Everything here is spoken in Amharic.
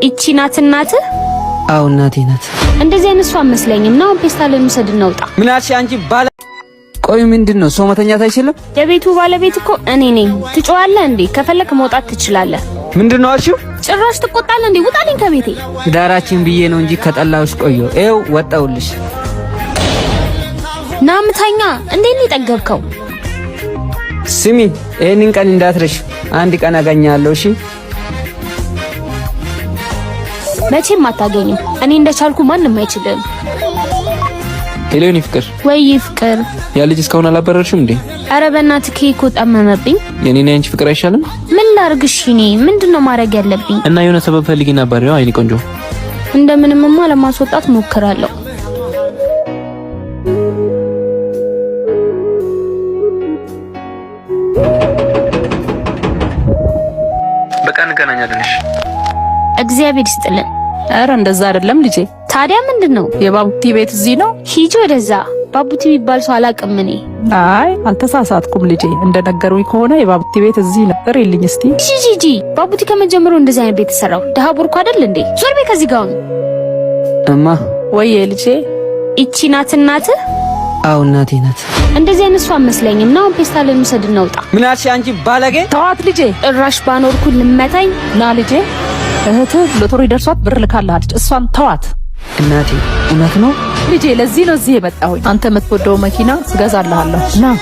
እቺ ናት እናትህ? አው እናቴ ናት። እንደዚህ አይነት ሰው አመስለኝም ነው። ፔስታልን ውሰድ እናውጣ። ምን አልሽ አንቺ ባለ? ቆይ ምንድነው? ሰው መተኛት አይችልም? የቤቱ ባለቤት እኮ እኔ ነኝ። ትጮዋለህ እንዴ? ከፈለክ መውጣት ትችላለህ። ምንድነው አልሽው? ጭራሽ ትቆጣለህ እንዴ? ውጣልኝ ከቤቴ። ዳራችን ብዬ ነው እንጂ ከጠላውሽ ቆየሁ። ኤው ወጣውልሽ። ናምታኛ እንዴ ነው የጠገብከው? ስሚ ይሄንን ቀን እንዳትረሽ። አንድ ቀን አገኛለሁ። እሺ መቼም አታገኝም። እኔ እንደቻልኩ ማንንም አይችልም። ሄሎኒ ፍቅር፣ ወይ ፍቅር፣ ያ ልጅ እስካሁን አላበረርሽም እንዴ? አረ በእናትህ ኬክ ጠመመብኝ። የኔና ያንቺ ፍቅር አይሻልም? ምን ላርግሽ? እኔ ምንድነው ማድረግ ያለብኝ? እና የሆነ ሰበብ ፈልጊ ነበር። ያው አይኔ ቆንጆ፣ እንደምንምማ ለማስወጣት ሞክራለሁ። በቃ እንገናኛለን። እሺ እግዚአብሔር ይስጥልን። አረ እንደዛ አይደለም ልጄ። ታዲያ ምንድነው? የባቡቲ ቤት እዚህ ነው። ሂጂ ወደዛ። ባቡቲ የሚባል ሰው አላውቅም እኔ። አይ አልተሳሳትኩም ልጄ። እንደነገሩኝ ከሆነ የባቡቲ ቤት እዚህ ነው። ጥሪልኝ እስቲ። ጂጂ ባቡቲ ከመጀመሩ እንደዚህ አይነት ቤት ተሰራው። ደሃ ቡርኩ አይደል እንዴ? ዞር ቤት ከዚህ ጋር ነው። እማ ወይዬ ልጄ። እቺ ናት እናትህ? አው እናቴ ናት። እንደዚህ አይነት ሰው አመስለኝም ነው። ፔስታልን ውሰድ እናውጣ። ምን አልሽ አንቺ ባለጌ? ተዋት ልጄ። ጭራሽ ባኖርኩ ልመታኝ። ና ልጄ፣ እህትህ ሎተሪ ደርሷት ብር ልካለች። እሷን ተዋት። እናቴ እውነት ነው ልጄ። ለዚህ ነው እዚህ የመጣሁኝ። አንተ የምትወደው መኪና እገዛልሃለሁ። ና